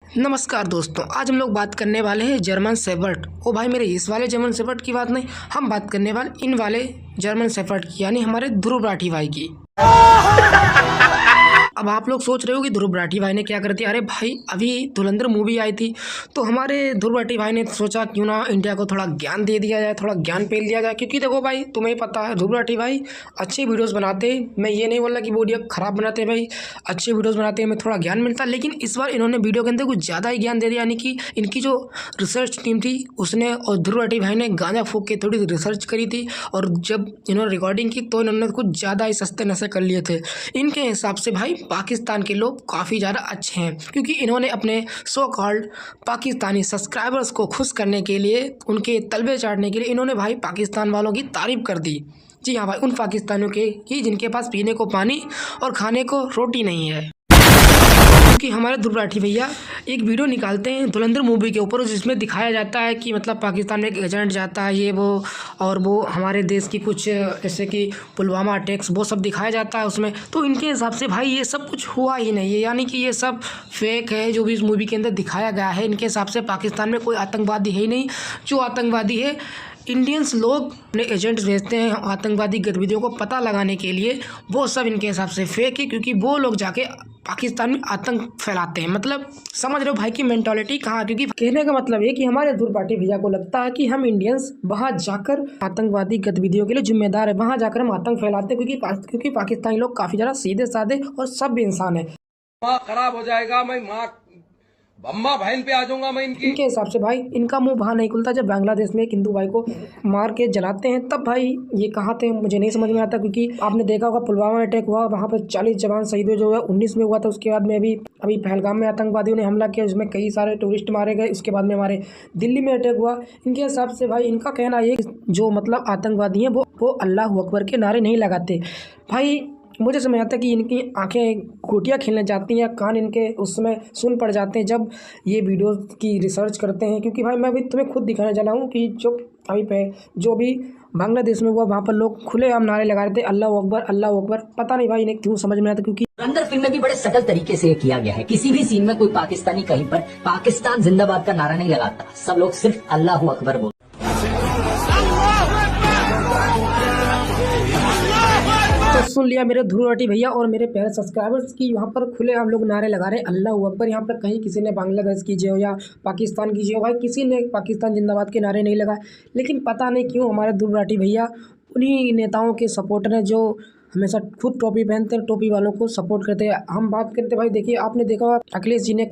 नमस्कार दोस्तों, आज हम लोग बात करने वाले हैं जर्मन शेफर्ड। ओ भाई, मेरे इस वाले जर्मन शेफर्ड की बात नहीं, हम बात करने वाले इन वाले जर्मन शेफर्ड की, यानी हमारे ध्रुव राठी भाई की। अब आप लोग सोच रहे हो कि ध्रुव राठी भाई ने क्या कर दिया। अरे भाई, अभी धुरंधर मूवी आई थी तो हमारे ध्रुव राठी भाई ने सोचा क्यों ना इंडिया को थोड़ा ज्ञान दे दिया जाए, थोड़ा ज्ञान पेल दिया जाए। क्योंकि देखो भाई, तुम्हें पता है ध्रुव राठी भाई अच्छी वीडियोस बनाते हैं। मैं ये नहीं बोल रहा कि वीडियो खराब बनाते हैं, भाई अच्छी वीडियोस बनाते हैं, हमें थोड़ा ज्ञान मिलता है। लेकिन इस बार इन्होंने वीडियो के अंदर कुछ ज़्यादा ही ज्ञान दे दिया। यानी कि इनकी जो रिसर्च टीम थी उसने और ध्रुव राठी भाई ने गांजा फूक के थोड़ी रिसर्च करी थी, और जब इन्होंने रिकॉर्डिंग की तो इन्होंने कुछ ज़्यादा ही सस्ते नशे कर लिए थे। इनके हिसाब से भाई पाकिस्तान के लोग काफ़ी ज़्यादा अच्छे हैं, क्योंकि इन्होंने अपने सो कॉल्ड पाकिस्तानी सब्सक्राइबर्स को खुश करने के लिए, उनके तलबे चाटने के लिए इन्होंने भाई पाकिस्तान वालों की तारीफ़ कर दी। जी हाँ भाई, उन पाकिस्तानियों के कि जिनके पास पीने को पानी और खाने को रोटी नहीं है। क्योंकि हमारे ध्रुव राठी भैया एक वीडियो निकालते हैं धुरंधर मूवी के ऊपर, जिसमें दिखाया जाता है कि मतलब पाकिस्तान में एक एजेंट जाता है, ये वो, और वो हमारे देश की कुछ जैसे कि पुलवामा अटैक्स वो सब दिखाया जाता है उसमें। तो इनके हिसाब से भाई ये सब कुछ हुआ ही नहीं है, यानी कि ये सब फेक है जो भी इस मूवी के अंदर दिखाया गया है। इनके हिसाब से पाकिस्तान में कोई आतंकवादी है ही नहीं। जो आतंकवादी है, इंडियंस लोग अपने एजेंट्स भेजते हैं आतंकवादी गतिविधियों को पता लगाने के लिए, वो सब इनके हिसाब से फेक है, क्योंकि वो लोग जाके पाकिस्तान में आतंक फैलाते हैं। मतलब समझ रहे हो भाई की मेंटालिटी कहाँ। क्योंकि कहने का मतलब ये कि हमारे ध्रुव राठी भैया को लगता है कि हम इंडियंस वहाँ जाकर आतंकवादी गतिविधियों के लिए जिम्मेदार है, वहाँ जाकर हम आतंक फैलाते हैं, क्योंकि पाकिस्तानी लोग काफ़ी ज़्यादा सीधे साधे और सभ्य इंसान है। माँ खराब हो जाएगा, मैं माँ अम्मा बहन पे आ जाऊंगा मैं इनके हिसाब से भाई इनका मुंह वहाँ नहीं खुलता जब बांग्लादेश में एक हिंदू भाई को मार के जलाते हैं, तब भाई ये कहाँ थे मुझे नहीं समझ में आता। क्योंकि आपने देखा होगा पुलवामा अटैक हुआ, वहाँ पर 40 जवान शहीद हुए, जो है 19 में हुआ था। उसके बाद में अभी पहलगाम में आतंकवादियों ने हमला किया, जिसमें कई सारे टूरिस्ट मारे गए। उसके बाद में हमारे दिल्ली में अटैक हुआ। इनके हिसाब से भाई इनका कहना ये, जो मतलब आतंकवादी हैं वो अल्लाह अकबर के नारे नहीं लगाते। भाई मुझे समझ आता है कि इनकी आंखें गोटियाँ खेलने जाती हैं, कान इनके उसमें सुन पड़ जाते हैं जब ये वीडियो की रिसर्च करते हैं। क्योंकि भाई मैं भी तुम्हें खुद दिखाने चला हूँ कि जो भी बांग्लादेश में हुआ, वहाँ पर लोग खुलेआम नारे लगा रहे थे अल्लाह अकबर अल्लाह अकबर। पता नहीं भाई इन्हें क्यों समझ में आता। क्योंकि अंदर फिल्म में भी बड़े सटल तरीके से किया गया है। किसी भी सीन में कोई पाकिस्तानी कहीं पर पाकिस्तान जिंदाबाद का नारा नहीं लगाता, सब लोग सिर्फ अल्लाह अकबर बोलते। तो सुन लिया मेरे ध्रुव राठी भैया और मेरे प्यारे सब्सक्राइबर्स की, यहाँ पर खुले हम लोग नारे लगा रहे हैं अल्लाह अकबर। यहाँ पर कहीं किसी ने बांग्लादेश की जियो या पाकिस्तान की जियो, भाई किसी ने पाकिस्तान जिंदाबाद के नारे नहीं लगाए। लेकिन पता नहीं क्यों हमारे ध्रुव राठी भैया उन्हीं नेताओं के सपोर्टर हैं जो हमेशा खुद टोपी पहनते हैं, टोपी वालों को सपोर्ट करते हैं। हम बात करते भाई, देखिए आपने देखा अखिलेश जी ने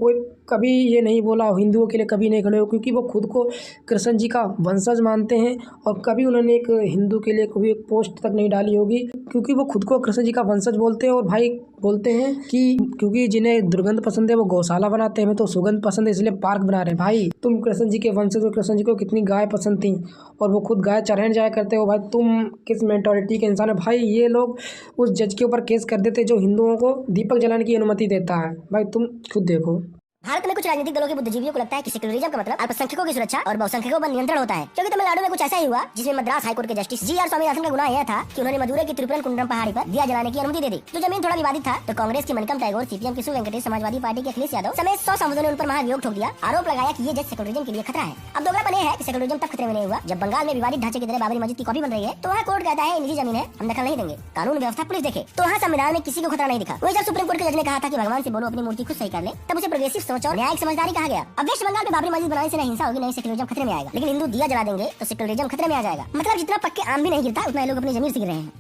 कभी ये नहीं बोला हिंदुओं के लिए कभी नहीं खड़े हो, क्योंकि वो खुद को कृष्ण जी का वंशज मानते हैं। और कभी उन्होंने एक हिंदू के लिए कभी एक पोस्ट तक नहीं डाली होगी, क्योंकि वो खुद को कृष्ण जी का वंशज बोलते हैं। और भाई बोलते हैं कि क्योंकि जिन्हें दुर्गंध पसंद है वो गौशाला बनाते हैं, हमें तो सुगंध पसंद है इसलिए पार्क बना रहे हैं। भाई तुम कृष्ण जी के वंशज हो, कृष्ण जी को कितनी गाय पसंद थी और वो खुद गाय चराने जाया करते हो। भाई तुम किस मेंटालिटी के इंसान है। भाई ये लोग उस जज के ऊपर केस कर देते जो हिंदुओं को दीपक जलाने की अनुमति देता है। भाई तुम खुद देखो। भारत में कुछ राजनीतिक दलों के बुद्धिजीवियों को लगता है कि सेक्युलरिज्म का मतलब अल्पसंख्यकों की सुरक्षा और बहुसंख्यकों पर नियंत्रण होता है। क्योंकि तमिलनाडु में कुछ ऐसा ही हुआ, जिसमें मद्रास हाईकोर्ट के जस्टिस जी.आर. स्वामीनाथन का गुनाह यह था कि उन्होंने मदुरै की त्रिपुरन कुंडम पहाड़ी पर दिया जलाने की अनुमति दे दी। तो जमीन थोड़ा विवादित था, तो कांग्रेस की मणिकम टैगोर, सीपीएम की वेंकटेश, समाजवादी पार्टी के अखिलेश यादव समेत 100 सांसदों ने उन पर महाभियोग ठोक दिया। आरोप लगाया कि ये जज सेक्युलरिज्म के लिए खतरा है। अब दोगलापन यह है कि सेक्युलरिज्म तब खतरे में नहीं हुआ जब बंगाल में विवादित ढांचे की तरह बाबरी मस्जिद की कॉपी बन रही है, तो वहाँ कोर्ट कहता है निजी जमीन है, हम दखल नहीं देंगे, कानून व्यवस्था पुलिस देखे। तो वहाँ संविधान में किसी को खतरा नहीं दिखा। वही जब सुप्रीम कोर्ट के जज ने कहा था कि भगवान से बोलो अपनी मूर्ति खुद सही कर ले, तब उसे प्रोग्रेसिव सोच और न्यायिक समझदारी कहा गया। अब वेस्ट बंगाल में बाबरी मस्जिद बनाने से न हिंसा होगी, नहीं सेक्युलरिज्म खतरे में आएगा। लेकिन हिंदू दिया जला देंगे तो सेक्युलरिज्म खतरे में आ जाएगा। मतलब जितना पक्के आम भी नहीं गिरता, उतना ये लोग अपनी जमीन से गिर रहे हैं।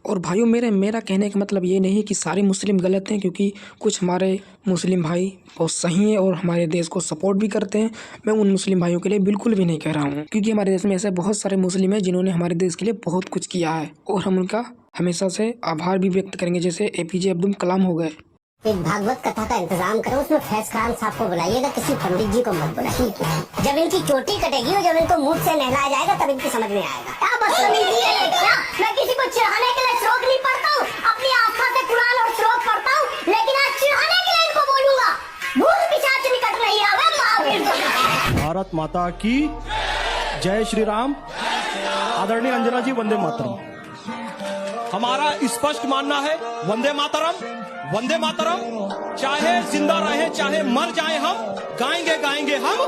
और भाइयों मेरा कहने का मतलब ये नहीं कि सारे मुस्लिम गलत हैं, क्योंकि कुछ हमारे मुस्लिम भाई बहुत सही हैं और हमारे देश को सपोर्ट भी करते हैं। मैं उन मुस्लिम भाइयों के लिए बिल्कुल भी नहीं कह रहा हूँ, क्योंकि हमारे देश में ऐसे बहुत सारे मुस्लिम हैं जिन्होंने हमारे देश के लिए बहुत कुछ किया है और हम उनका हमेशा से आभार भी व्यक्त करेंगे। जैसे APJ अब्दुल कलाम हो गए। एक भागवत कथा का इंतजाम करो, उसमें फैज खान साहब को बुलाइएगा, किसी पंडित जी को मत बुलाइए। जब इनकी चोटी कटेगी और जब इनको मुंह से नहलाया जाएगा तब इनकी समझ में आएगा। क्या बदतमीजी है क्या? मैं किसी को चिढ़ाने के लिए श्लोक नहीं पढ़ता हूँ, अपनी आस्था से कुरान और श्लोक पढ़ता हूँ, लेकिन आज चिढ़ाने के लिए इनको बोलूंगा। भूत पिशाच निकट नहीं आवे। भारत माता की जय श्री राम। आदरणीय अंजना जी, वंदे मातरम। हमारा स्पष्ट मानना है, वंदे मातरम, वंदे मातरम। चाहे जिंदा रहे चाहे मर जाए, हम गाएंगे गाएंगे हम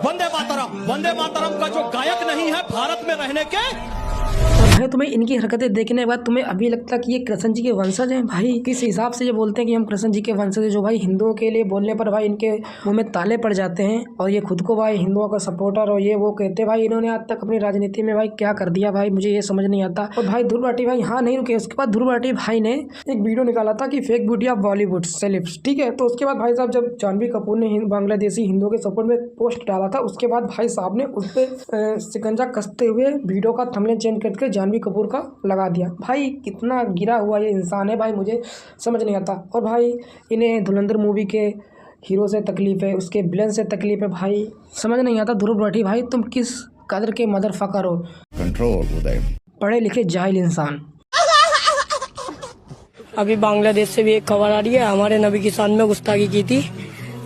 वंदे मातरम का जो गायक नहीं है भारत में रहने के। और भाई तुम्हें इनकी हरकतें देखने के बाद तुम्हें अभी लगता है कि ये कृष्ण जी के वंशज हैं? भाई किस हिसाब से ये बोलते हैं कि हम कृष्ण जी के वंशज हैं, जो भाई हिंदुओं के लिए बोलने पर भाई इनके मुंह में ताले पड़ जाते हैं और ये खुद को भाई हिंदुओं का सपोर्टर और ये वो कहते हैं। भाई इन्होंने आज तक अपनी राजनीति में भाई क्या कर दिया भाई, मुझे ये समझ नहीं आता। और भाई ध्रुव राठी भाई हाँ नहीं रुके, उसके बाद ध्रुव राठी भाई ने एक वीडियो निकाला था कि fake beauty of Bollywood celebs, ठीक है। तो उसके बाद भाई साहब जब जानवी कपूर ने बांग्लादेशी हिंदुओं के सपोर्ट में पोस्ट डाला था, उसके बाद भाई साहब ने उस पर शिकंजा कसते हुए वीडियो का थंबनेल चेंज करके जानवी कपूर का लगा दिया। भाई कितना गिरा हुआ ये इंसान है भाई, मुझे समझ नहीं आता। और भाई इन्हें धुरंधर मूवी के हीरो से तकलीफ है, उसके विलन से तकलीफ है। भाई समझ नहीं आता ध्रुव राठी भाई तुम किस कदर के मदर फकर हो। कंट्रोल उदय, पढ़े लिखे जाहिल इंसान। अभी बांग्लादेश से भी एक खबर आ रही है, हमारे नबी की शान में गुस्ताखी की थी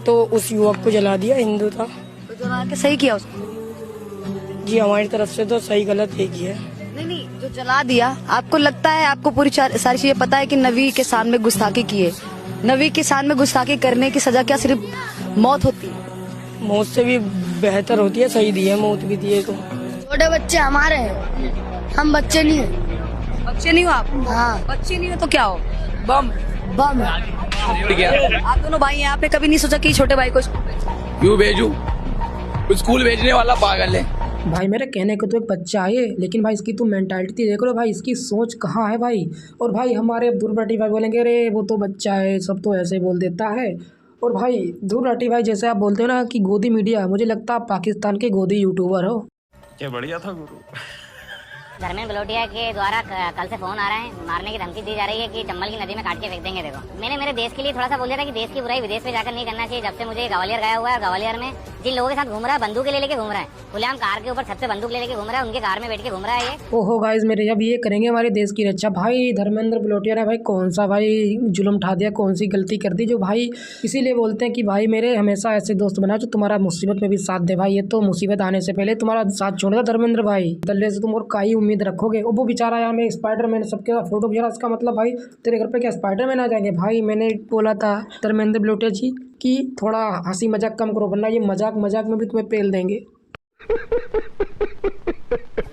तो उस युवक को जला दिया, हिंदू था। तो जला के सही किया उसने? जी हमारी तरफ से तो सही गलत एक ही है। नहीं, जो जला दिया, आपको लगता है आपको पूरी सारी चीजें पता है कि नबी के शान में गुस्ताखी की है? नबी के शान में गुस्ताखी करने की सजा क्या सिर्फ मौत होती है? मौत से भी बेहतर होती है, सही दी है, मौत भी दी है। तो छोटे बच्चे हमारे हैं, हम बच्चे नहीं है। बच्चे नहीं हो आप? हाँ, बच्चे नहीं हो तो क्या हो? बम बम। आप दोनों भाई हैं, आपने कभी नहीं सोचा कि छोटे भाई को क्यों भेजू? स्कूल भेजने वाला पागल है। भाई मेरे कहने को तो एक बच्चा है, लेकिन भाई इसकी तो मेंटालिटी देख लो भाई, इसकी सोच कहाँ है भाई। और भाई हमारे ध्रुव राठी भाई बोलेंगे अरे वो तो बच्चा है, सब तो ऐसे बोल देता है। और भाई ध्रुव राठी भाई जैसे आप बोलते हो ना कि गोदी मीडिया, मुझे लगता है आप पाकिस्तान के गोदी यूट्यूबर हो। क्या बढ़िया था गुरु। धर्मेंद्र बलोटिया के द्वारा कल से फोन आ रहा है, मारने की धमकी दी जा रही है कि चंबल की नदी में काट के फेंक देंगे। देखो मैंने मेरे देश के लिए थोड़ा सा बोल दिया था कि देश की बुराई विदेश में जाकर नहीं करना चाहिए। जब से मुझे ग्वालियर गया हुआ है, ग्वालियर में जिन लोगों के साथ घूम रहा है, बंदूक ले लेके घूम रहा है, खुलेआम कार के ऊपर छत पे बंदूक ले लेके घूम रहा है, उनके कार में बैठ के घूम रहा है ये। ओहो गाइस मेरे, अब ये करेंगे हमारे देश की रक्षा। भाई धर्मेंद्र बलोटिया ने भाई कौन सा भाई जुल्म उठा दिया, कौन सी गलती कर दी जो भाई इसीलिए बोलते हैं कि भाई मेरे हमेशा ऐसे दोस्त बनाओ जो तुम्हारा मुसीबत में भी साथ दे। भाई ये तो मुसीबत आने से पहले तुम्हारा साथ छोड़ दिया धर्मेंद्र भाई, दल्ले से तुम और का ही उम्मीद रखोगे। वो बेचारा यार मैं स्पाइडरमैन सबके साथ फोटो खींचा, इसका मतलब भाई तेरे घर पे क्या स्पाइडरमैन आ जाएंगे? भाई मैंने बोला था धर्मेंद्र बलोटिया जी कि थोड़ा हंसी मजाक कम करो, वरना ये मजाक में भी तुम्हें पेल देंगे।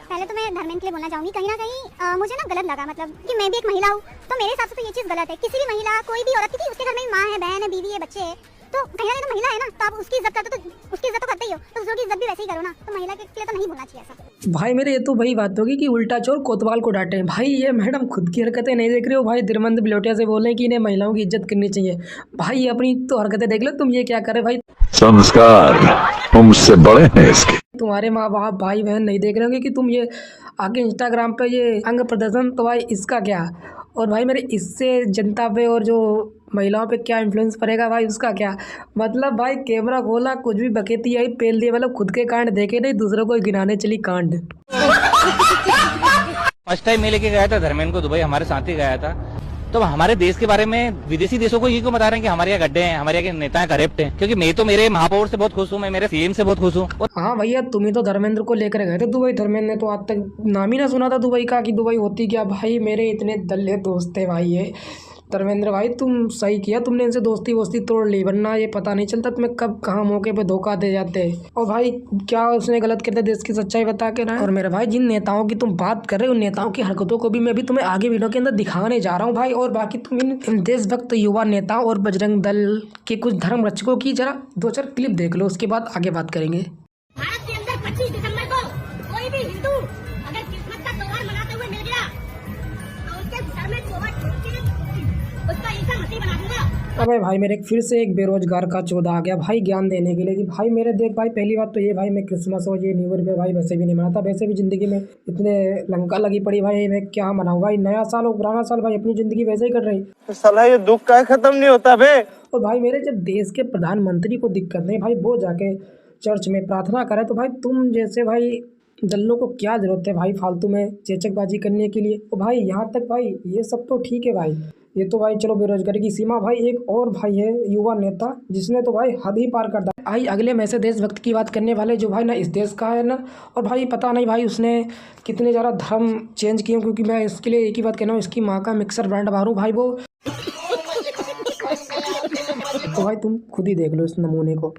पहले तो मैं धर्मेंद्र के लिए बोलना चाहूंगी, कहीं ना कहीं मुझे ना गलत लगा, मतलब कि मैं भी एक महिला हूँ तो मेरे हिसाब से तो ये चीज़ गलत है। किसी भी महिला, कोई भी औरत, क्योंकि उसके घर में माँ है, बहन है, बीवी है, बच्चे है, तो कहीं ना कहीं तो महिला है ना, तो आप उसकी इज्जत करते हो तो उसकी इज्जत तो करते ही हो, तो दूसरों की इज्जत भी वैसे ही करो ना। तो महिला के लिए तो नहीं बोलना चाहिए ऐसा। भाई मेरे ये तो वही बात होगी कि उल्टा चोर कोतवाल को डांटे। भाई ये मैडम खुद की हरकतें नहीं देख रहे हो भाई, धर्मेंद्र बलोटिया से बोल रहे हैं कि इन्हें महिलाओं की इज्जत करनी चाहिए। भाई अपनी तो हरकतें देख लो, तुम ये क्या करे भाई। संस्कार तुमसे बड़े हैं इसके। तुम्हारे माँ बाप भाई बहन नहीं देख रहे होंगे कि तुम ये आगे इंस्टाग्राम पे ये अंग प्रदर्शन, तो भाई इसका क्या। और भाई मेरे इससे जनता पे और जो महिलाओं पे क्या इन्फ्लुएंस पड़ेगा भाई, उसका क्या मतलब। भाई कैमरा खोला, कुछ भी बकेती आई पेल दिया, मतलब खुद के कांड देखे नहीं, दूसरों को गिनाने चली कांड। फर्स्ट टाइम मैं लेके गया था धर्मेंद्र को दुबई, हमारे साथ ही गया था। तो हमारे देश के बारे में विदेशी देशों को ये क्यों बता रहे हैं कि हमारे यहाँ गड्ढे हैं, हमारे यहाँ के नेता करप्ट हैं? क्योंकि मैं तो मेरे महापौर से बहुत खुश हूँ, मैं मेरे सीएम से बहुत खुश हूँ। हाँ भैया तुम ही तो धर्मेंद्र को लेकर गए थे दुबई। धर्मेंद्र ने तो आज तक नाम ही ना सुना था दुबई का कि दुबई होती क्या। भाई मेरे इतने दल्ले दोस्त थे भाई ये। धर्मेंद्र भाई तुम सही किया, तुमने इनसे दोस्ती वोस्ती तोड़ ली, वरना ये पता नहीं चलता तुम्हें कब कहाँ मौके पे धोखा दे जाते। और भाई क्या उसने गलत करते, देश की सच्चाई बता के ना। और मेरे भाई जिन नेताओं की तुम बात कर रहे हो, उन नेताओं की हरकतों को भी मैं भी तुम्हें आगे वीडियो के अंदर दिखाने जा रहा हूँ भाई। और बाकी तुम इन देशभक्त युवा नेताओं और बजरंग दल के कुछ धर्म रक्षकों की जरा 2-4 क्लिप देख लो, उसके बाद आगे बात करेंगे। भारत के अंदर 25 दिसंबर को कोई भी हिंदू अगर क्रिसमस का त्योहार मनाते हुए मिल गया तो उसके घर में चोगा ठोक के उसका ईसा मसीह बना दूंगा। अबे भाई मेरे फिर से एक बेरोजगार का चौधा आ गया भाई ज्ञान देने के लिए कि भाई मेरे देख भाई, पहली बात तो ये भाई मैं क्रिसमस और ये न्यू ईयर पे भाई वैसे भी नहीं मनाता। वैसे भी ज़िंदगी में इतने लंका लगी पड़ी भाई, मैं क्या मनाऊँ भाई। नया साल और पुराना साल भाई अपनी ज़िंदगी वैसे ही कर रही। तो साला ये दुख का खत्म नहीं होता बे। और भाई मेरे जब देश के प्रधानमंत्री को दिक्कत नहीं भाई, वो जाके चर्च में प्रार्थना करे, तो भाई तुम जैसे भाई दल्लों को क्या जरूरत है भाई फालतू में चेचकबाजी करने के लिए। तो भाई यहाँ तक भाई ये सब तो ठीक है भाई, ये तो भाई चलो बेरोजगारी की सीमा। भाई एक और भाई है युवा नेता जिसने तो भाई हद ही पार कर दिया। भाई अगले में ऐसे देशभक्त की बात करने वाले जो भाई ना इस देश का है ना, और भाई पता नहीं भाई उसने कितने ज़्यादा धर्म चेंज किए, क्योंकि मैं इसके लिए एक ही बात कहना हूँ, इसकी माँ का मिक्सर ब्रांड मारूँ भाई वो। तो भाई तुम खुद ही देख लो इस नमूने को।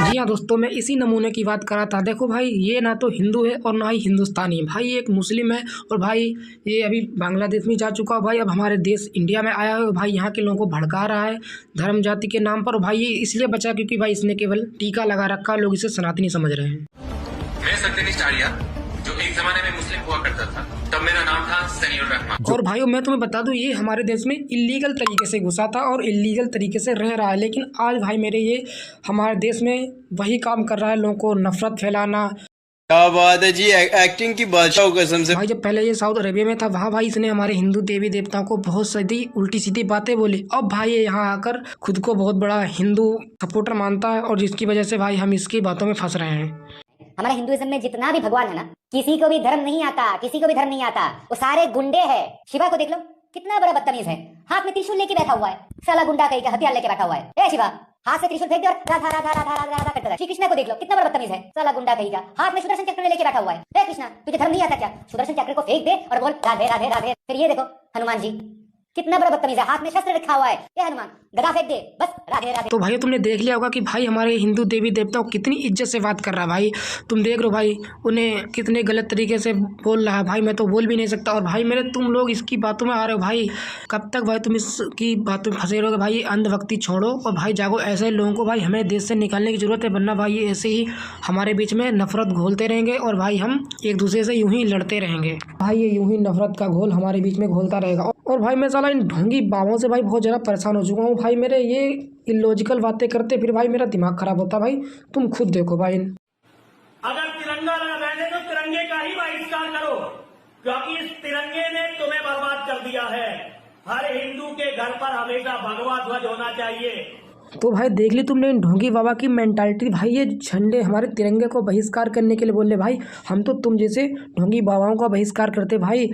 जी हाँ दोस्तों, मैं इसी नमूने की बात कर रहा था। देखो भाई ये ना तो हिंदू है और ना ही हिंदुस्तानी है भाई, ये एक मुस्लिम है और भाई ये अभी बांग्लादेश में जा चुका है भाई, अब हमारे देश इंडिया में आया है भाई, यहाँ के लोगों को भड़का रहा है धर्म जाति के नाम पर। भाई ये इसलिए बचा क्योंकि भाई इसने केवल टीका लगा रखा है, लोग इसे सनातनी समझ रहे हैं। मैं सत्यनिष्ठ आर्या, जो एक जमाने में मुस्लिम हुआ करता था, तब मेरा नाम था सनीउर रहमान। और भाइयों मैं तुम्हें बता दूं, ये हमारे देश में इलीगल तरीके से घुसा था और इलीगल तरीके से रह रहा है, लेकिन आज भाई मेरे ये हमारे देश में वही काम कर रहा है, लोगों को नफरत फैलाना। क्या बात है जी, एक्टिंग की बादशाह कसम से। भाई जब पहले ये साउथ अरेबिया में था, वहाँ भाई इसने हमारे हिंदू देवी देवताओं को बहुत सीधी उल्टी सीधी बातें बोली। अब भाई ये यहाँ आकर खुद को बहुत बड़ा हिंदू सपोर्टर मानता है, और जिसकी वजह से भाई हम इसकी बातों में फंस रहे हैं। हमारे हिंदुइज्म में जितना भी भगवान है ना, किसी को भी धर्म नहीं आता, किसी को भी धर्म नहीं आता, वो सारे गुंडे हैं। शिवा को देख लो, कितना बड़ा बदतमीज है, हाथ में त्रिशूल लेके बैठा हुआ है, साला गुंडा कहीं का हथियार लेके बैठा हुआ है। ए शिवा, हाथ से त्रिशूल फेंक दे और राधा राधा राधा राधा राधा करता है। श्री कृष्ण को देख लो, कितना बड़ा बदतमीज है, साला गुंडा कहीं का, हाथ में सुदर्शन चक्र लेके बैठा हुआ है। ए कृष्णा, तुझे धर्म नहीं आता क्या? सुदर्शन चक्र को फेंक दे और बोल राधे राधे राधे। फिर ये देखो हनुमान जी, कितना बड़ा बदतमीज है, हाथ में शस्त्र रखा हुआ है। ये हनुमान, गदा फेंक दे, बस राधे राधे। तो भाई तुमने देख लिया होगा कि भाई हमारे हिंदू देवी देवताओं कितनी इज्जत से बात कर रहा है भाई। तुम देख रहे हो भाई उन्हें कितने गलत तरीके से बोल रहा है भाई, मैं तो बोल भी नहीं सकता। और भाई मेरे तुम लोग इसकी बातों में आ रहे हो भाई, कब तक भाई तुम इसकी बातों में फंसे रहोगे भाई? अंधभक्ति छोड़ो और भाई जागो। ऐसे लोगों को भाई हमें देश से निकालने की जरूरत है, वरना भाई ये ऐसे ही हमारे बीच में नफरत घोलते रहेंगे और भाई हम एक दूसरे से यूं ही लड़ते रहेंगे। भाई ये यूं ही नफरत का घोल हमारे बीच में घोलता रहेगा। और भाई मैं साला इन ढोंगी बाबों से भाई बहुत ज़्यादा परेशान हो चुका हूँ भाई। मेरे ये इलॉजिकल बातें करते फिर भाई मेरा दिमाग खराब होता भाई। तुम खुद देखो भाई, अगर तिरंगा लगा रहने तो तिरंगे का ही बहिष्कार करो, क्योंकि इस तिरंगे ने तुम्हें बर्बाद कर दिया है। हर हिंदू के घर पर हमेशा भगवा ध्वज होना चाहिए। तो भाई देख ली तुमने इन ढोंगी बाबा की मेंटालिटी भाई। ये झंडे हमारे तिरंगे को बहिष्कार करने के लिए बोले भाई, हम तो तुम जैसे ढोंगी बाबाओं का बहिष्कार करते भाई।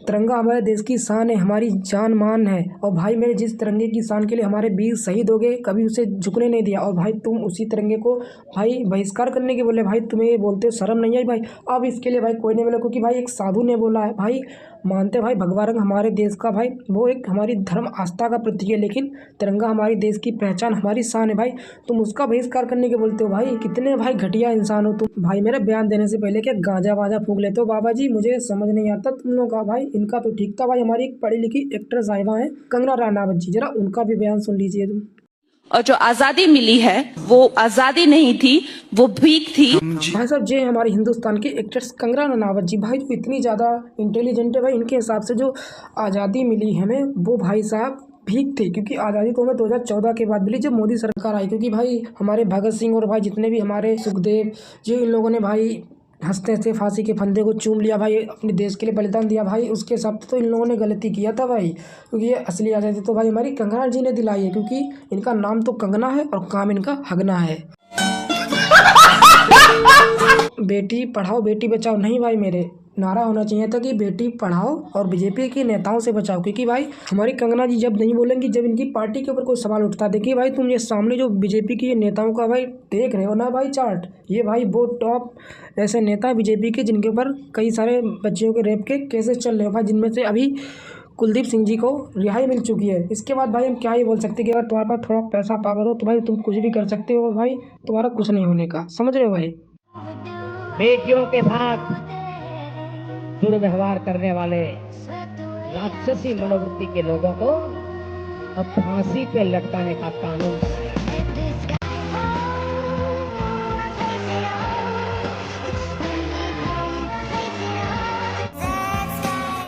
तिरंगा हमारे देश की शान है, हमारी जान मान है। और भाई मेरे जिस तिरंगे की शान के लिए हमारे वीर शहीद हो गए, कभी उसे झुकने नहीं दिया। और भाई तुम उसी तिरंगे को भाई बहिष्कार करने के बोले भाई, तुम्हें ये बोलते हो शर्म नहीं आई भाई? अब इसके लिए भाई कोई नहीं बोला, क्योंकि भाई एक साधु ने बोला है भाई। मानते भाई भगवा रंग हमारे देश का भाई वो एक हमारी धर्म आस्था का प्रतीक है, लेकिन तिरंगा हमारी देश की पहचान, हमारी शान है भाई। तुम उसका बहिष्कार करने के बोलते हो भाई? कितने भाई घटिया इंसान हो तुम भाई। मेरा बयान देने से पहले क्या गांजा वाजा फूंक लेते हो बाबा जी? मुझे समझ नहीं आता तुम लोग का भाई। इनका तो ठीक था भाई, हमारी एक पढ़ी लिखी एक्टर साहिबा है कंगना रनावत जी, जरा उनका भी बयान सुन लीजिए तुम। और जो आजादी मिली है वो आजादी नहीं थी, वो भीख थी। भाई साहब जे हमारे हिंदुस्तान की एक्ट्रेस कंगना रनावत जी भाई, जो इतनी ज़्यादा इंटेलिजेंट है भाई, इनके हिसाब से जो आज़ादी मिली हमें वो भाई साहब भीख थी। क्योंकि आज़ादी तो हमें 2014 के बाद मिली, जब मोदी सरकार आई। क्योंकि भाई हमारे भगत सिंह और भाई जितने भी हमारे सुखदेव जी, इन लोगों ने भाई हंसते हंसते फांसी के फंदे को चूम लिया भाई, अपने देश के लिए बलिदान दिया भाई। उसके हिसाब से तो इन लोगों ने गलती किया था भाई, क्योंकि ये असली आज़ादी तो भाई हमारी कंगना जी ने दिलाई है। क्योंकि इनका नाम तो कंगना है और काम इनका हगना है। बेटी पढ़ाओ बेटी बचाओ नहीं भाई, मेरे नारा होना चाहिए था कि बेटी पढ़ाओ और बीजेपी के नेताओं से बचाओ। क्योंकि भाई हमारी कंगना जी जब नहीं बोलेंगी, जब इनकी पार्टी के ऊपर कोई सवाल उठता। देखिए भाई तुम ये सामने जो बीजेपी की नेताओं का भाई देख रहे हो ना भाई चार्ट, ये भाई वो टॉप ऐसे नेता बीजेपी के जिनके ऊपर कई सारे बच्चियों के रेप के केसेस चल रहे हो भाई, जिनमें से अभी कुलदीप सिंह जी को रिहाई मिल चुकी है। इसके बाद भाई हम क्या ही बोल सकते हैं कि अगर तुम्हारे पास थोड़ा पैसा पावर हो तो भाई तुम कुछ भी कर सकते हो भाई, तुम्हारा कुछ नहीं होने का। समझ रहे हो भाई? बेटियों के साथ दुर्व्यवहार करने वाले राक्षसी मनोवृत्ति के लोगों को अब फांसी पे लटकाने का कानून।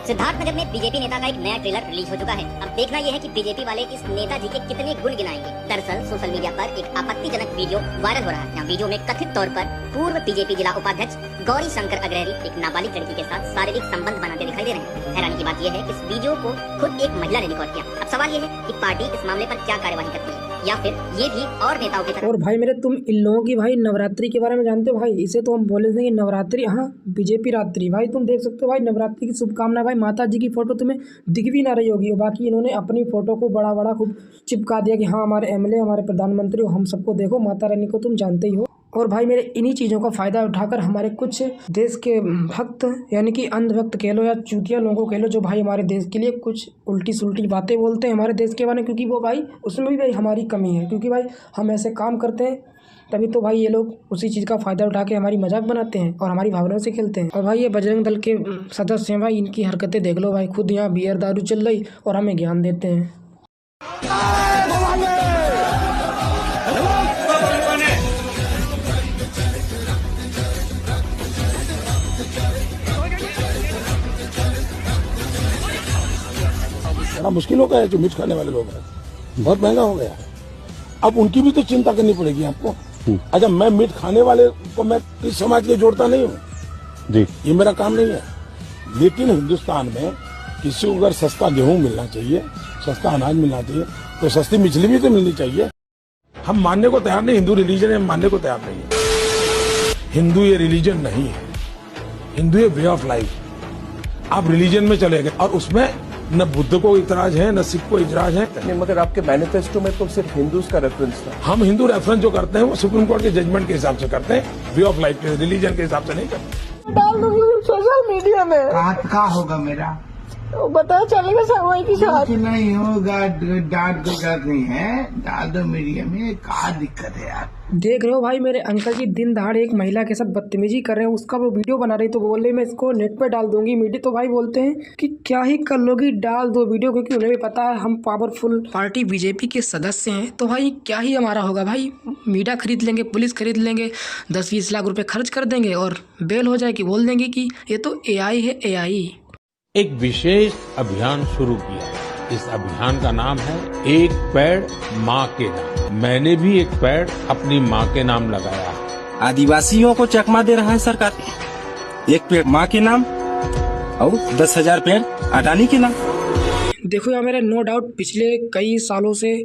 सिद्धार्थनगर में बीजेपी नेता का एक नया ट्रेलर रिलीज हो चुका है। अब देखना यह है कि बीजेपी वाले इस नेताजी के कितने गुण गिनाएंगे। दरअसल सोशल मीडिया पर एक आपत्तिजनक वीडियो वायरल हो रहा है। यहाँ वीडियो में कथित तौर पर पूर्व बीजेपी जिला उपाध्यक्ष गौरी शंकर अग्रहरी एक नाबालिग लड़की के साथ शारीरिक संबंध बनाते दिखाई दे रहे हैं। हैरानी की बात यह है कि इस वीडियो को खुद एक महिला ने रिकॉर्ड किया। अब सवाल यह है कि पार्टी इस मामले पर क्या कार्यवाही करती है, या फिर ये भी और नेताओं की तरह। और भाई मेरे, तुम इन लोगों की भाई नवरात्रि के बारे में जानते हो भाई? इसे तो हम बोले थे कि नवरात्रि, हाँ बीजेपी रात्रि। भाई तुम देख सकते हो भाई, नवरात्रि की शुभकामनाएं। भाई माता जी की फोटो तुम्हें दिख भी ना रही होगी, बाकी इन्होंने अपनी फोटो को बड़ा बड़ा खूब चिपका दिया कि हाँ हमारे एमएलए, हमारे प्रधानमंत्री हो, हम सबको देखो, माता रानी को तुम जानते ही हो। और भाई मेरे, इन्हीं चीज़ों का फ़ायदा उठाकर हमारे कुछ देश के भक्त, यानी कि अंधभक्त कह लो या चूतिया लोगों को कह लो, जो भाई हमारे देश के लिए कुछ उल्टी सुल्टी बातें बोलते हैं हमारे देश के बारे में, क्योंकि वो भाई उसमें भी भाई हमारी कमी है, क्योंकि भाई हम ऐसे काम करते हैं तभी तो भाई ये लोग उसी चीज़ का फ़ायदा उठा के हमारी मजाक बनाते हैं और हमारी भावनाओं से खेलते हैं। और भाई ये बजरंग दल के सदस्य हैं भाई, इनकी हरकतें देख लो भाई, खुद यहाँ बियर दारू चल रही और हमें ज्ञान देते हैं। बड़ा मुश्किल हो गया है, जो मीट खाने वाले लोग हैं, बहुत महंगा हो गया। अब उनकी भी तो चिंता करनी पड़ेगी आपको। अच्छा, मैं मीट खाने वाले को मैं किस समाज के जोड़ता नहीं हूँ जी, ये मेरा काम नहीं है। लेकिन हिंदुस्तान में किसी को अगर सस्ता गेहूं मिलना चाहिए, सस्ता अनाज मिलना चाहिए, तो सस्ती मछली भी तो मिलनी चाहिए। हम मानने को तैयार नहीं, हिंदू रिलीजन है, मानने को तैयार नहीं है। हिंदू ये रिलीजन नहीं है, हिंदू ये वे ऑफ लाइफ। आप रिलीजन में चले गए और उसमें न बुद्ध को इतराज है, न सिख को इतराज है। नहीं, मगर आपके मैनिफेस्टो में तो सिर्फ हिंदूज का रेफरेंस था। हम हिंदू रेफरेंस जो करते हैं वो सुप्रीम कोर्ट के जजमेंट के हिसाब से करते हैं, वे ऑफ लाइफ के, रिलीजन के हिसाब से नहीं करते। डाल दूंगी सोशल मीडिया में। कहाँ होगा मेरा? तो पता चलेगा सगाई की साथ नहीं होगा, डांट कोई गलत नहीं है, डाल दो मीडिया में, क्या दिक्कत है यार। देख रहे हो भाई मेरे अंकल जी दिन दहाड़े एक महिला के साथ बदतमीजी कर रहे हैं, उसका वो वीडियो बना रही, तो बोल रही मैं इसको नेट पे डाल दूंगी मीडिया। तो भाई बोलते हैं कि क्या ही कर लोगी, डाल दो वीडियो, क्योंकि उन्हें भी पता है हम पावरफुल पार्टी बीजेपी के सदस्य हैं। तो भाई क्या ही हमारा होगा भाई, मीडिया खरीद लेंगे, पुलिस खरीद लेंगे, 10-20 लाख रुपए खर्च कर देंगे और बेल हो जाएगी, बोल देंगे कि ये तो AI है, AI। एक विशेष अभियान शुरू किया। इस अभियान का नाम है एक पेड़ माँ के नाम। मैंने भी एक पेड़ अपनी माँ के नाम लगाया। आदिवासियों को चकमा दे रहा है सरकार, एक पेड़ माँ के नाम और 10,000 पेड़ अडानी के नाम। देखो यार मेरे, नो डाउट पिछले कई सालों से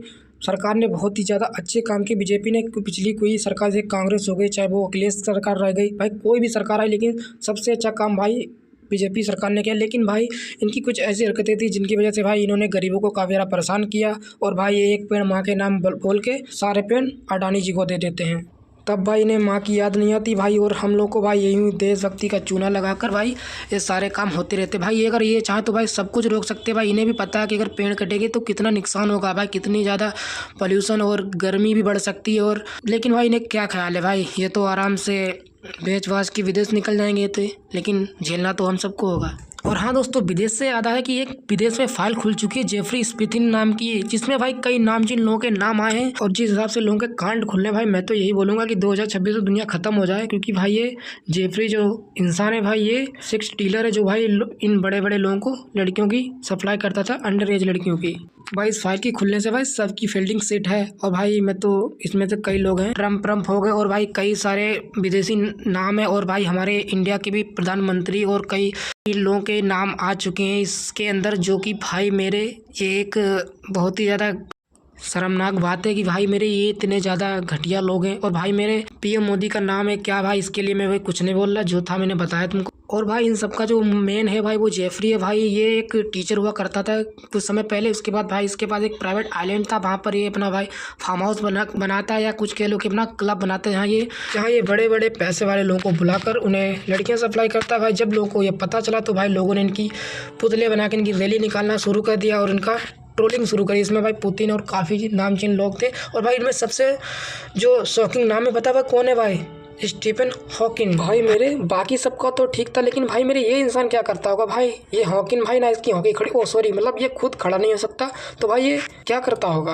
सरकार ने बहुत ही ज़्यादा अच्छे काम किए। बीजेपी ने पिछली कोई सरकार, से कांग्रेस हो गई, चाहे वो अखिलेश सरकार रह गई, भाई कोई भी सरकार आई, लेकिन सबसे अच्छा काम भाई बीजेपी सरकार ने किया। लेकिन भाई इनकी कुछ ऐसी हरकतें थी जिनकी वजह से भाई इन्होंने गरीबों को काफ़ी ज़्यादा परेशान किया। और भाई ये एक पेड़ माँ के नाम बोल के सारे पेड़ अडानी जी को दे देते हैं, तब भाई इन्हें माँ की याद नहीं आती भाई। और हम लोग को भाई यही देशभक्ति का चूना लगाकर भाई ये सारे काम होते रहते भाई। ये अगर ये चाहे तो भाई सब कुछ रोक सकते भाई। इन्हें भी पता है कि अगर पेड़ कटेंगे तो कितना नुकसान होगा भाई, कितनी ज़्यादा पोल्यूशन और गर्मी भी बढ़ सकती है। और लेकिन भाई इन्हें क्या ख्याल है भाई, ये तो आराम से बेच बाच के विदेश निकल जाएंगे थे, लेकिन झेलना तो हम सबको होगा। और हाँ दोस्तों, विदेश से याद है कि एक विदेश में फाइल खुल चुकी है जेफरी स्पिथिन नाम की, जिसमें भाई कई नामचीन लोगों के नाम आए हैं। और जिस हिसाब से लोगों के कांड खुलने भाई, मैं तो यही बोलूँगा कि 2026 में दुनिया ख़त्म हो जाए, क्योंकि भाई ये जेफरी जो इंसान है भाई, ये सेक्स डीलर है, जो भाई इन बड़े बड़े लोगों को लड़कियों की सप्लाई करता था, अंडर एज लड़कियों की। भाई इस फाइल के खुलने से भाई सबकी फील्डिंग सेट है। और भाई मैं तो इसमें से कई लोग हैं ट्रम्प हो गए, और भाई कई सारे विदेशी नाम है, और भाई हमारे इंडिया के भी प्रधानमंत्री और कई लोगों के नाम आ चुके हैं इसके अंदर, जो कि भाई मेरे ये एक बहुत ही ज़्यादा शर्मनाक बात है कि भाई मेरे ये इतने ज़्यादा घटिया लोग हैं। और भाई मेरे PM मोदी का नाम है क्या भाई, इसके लिए मैं भाई कुछ नहीं बोल रहा, जो था मैंने बताया तुमको। और भाई इन सब का जो मेन है भाई वो जेफरी है भाई। ये एक टीचर हुआ करता था कुछ समय पहले, उसके बाद भाई इसके पास एक प्राइवेट आइलैंड था, वहाँ पर ये अपना भाई फार्म हाउस बनाता है, या कुछ कह लो कि अपना क्लब बनाते हैं जहाँ ये बड़े बड़े पैसे वाले लोगों को बुलाकर उन्हें लड़कियाँ सप्लाई करता है भाई। जब लोगों को ये पता चला तो भाई लोगों ने इनकी पुतले बना के इनकी रैली निकालना शुरू कर दिया और इनका ट्रोलिंग शुरू करी। इसमें भाई पुतिन और काफ़ी नामचीन लोग थे। और भाई इनमें सबसे जो शॉकिंग नाम है, पता भाई कौन है भाई? Stephen Hawking. भाई मेरे बाकी सबका तो ठीक था, लेकिन भाई मेरे ये इंसान क्या करता होगा भाई? ये हॉकिंग भाई ना, इसकी हॉकी खड़ी, ओ सॉरी, मतलब ये खुद खड़ा नहीं हो सकता, तो भाई ये क्या करता होगा?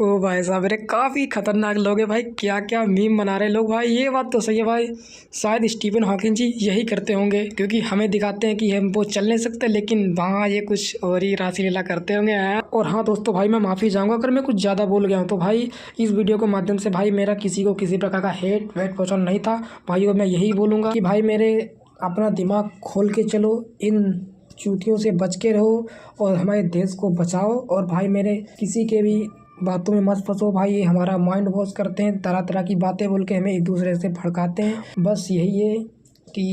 ओ भाई भाई साहब मेरे काफ़ी खतरनाक लोग हैं भाई, क्या क्या मीम बना रहे लोग भाई। ये बात तो सही है भाई, शायद स्टीफन हॉकिंग जी यही करते होंगे, क्योंकि हमें दिखाते हैं कि हम वो चल नहीं सकते, लेकिन वहाँ ये कुछ और ही रासलीला करते होंगे। और हाँ दोस्तों भाई, मैं माफ़ी चाहूँगा अगर मैं कुछ ज़्यादा बोल गया हूँ तो भाई। इस वीडियो के माध्यम से भाई मेरा किसी को किसी प्रकार का हेट वेट पहुँचाना नहीं था भाई। और मैं यही बोलूँगा कि भाई मेरे अपना दिमाग खोल के चलो, इन चूतियों से बच के रहो और हमारे देश को बचाओ। और भाई मेरे किसी के भी बातों में मत फंसो भाई, ये हमारा माइंड वॉश करते हैं, तरह तरह की बातें बोल के हमें एक दूसरे से भड़काते हैं। बस यही है कि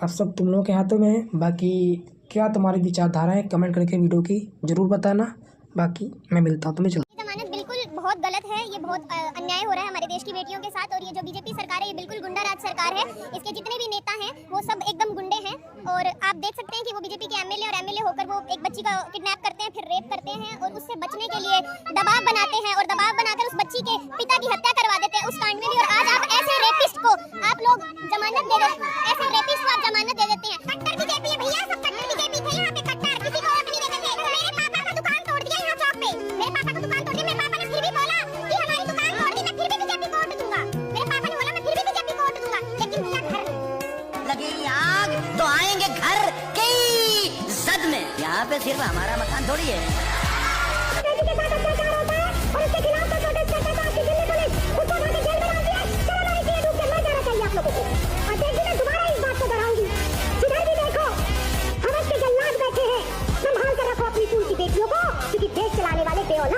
अब सब तुम लोगों के हाथों में है। बाकी क्या तुम्हारी विचारधाराएं कमेंट करके वीडियो की ज़रूर बताना। बाकी मैं मिलता हूँ तुम्हें। जमानत बिल्कुल बहुत गलत है, ये बहुत अन्याय हो रहा है हमारे देश की बेटियों के साथ। और ये जो बीजेपी सरकार है ये बिल्कुल गुंडा राज सरकार है। इसके जितने भी नेता हैं वो सब एकदम गुंडे हैं। और आप देख सकते हैं कि वो बीजेपी के एमएलए और एमएलए होकर वो एक बच्ची का किडनैप करते हैं, फिर रेप करते हैं और उससे बचने के लिए दबाव बनाते हैं और दबाव बनाकर उस बच्ची के पिता की हत्या करवा देते हैं उस कांड में भी। और आज आप ऐसे रेपिस्ट को आप लोग जमानत दे देते हैं, ऐसे रेपिस्ट को आप जमानत दे देते हैं। कट्टर बीजेपी है भैया, सब कट्टर बीजेपी थे यहाँ पे, कट्टर किसी को वोट नहीं देते थे। मेरे पापा का दुकान तोड़ दिया यहाँ चौक पे, मेरे पापा का दुकान तोड़ दिया। मेरे पापा ने फिर भी बोला कि हमारी दुकान तोड़ दी, मैं फिर भी बीजेपी को वोट दूंगा। मेरे पापा ने बोला मैं फिर भी बीजेपी को वोट दूंगा। लेकिन भैया घर लगी आग तो आएंगे घर की जद में, यहाँ पे सिर्फ हमारा मकान थोड़ी है। बेटियों को, क्योंकि देश चलाने वाले बेऔलाद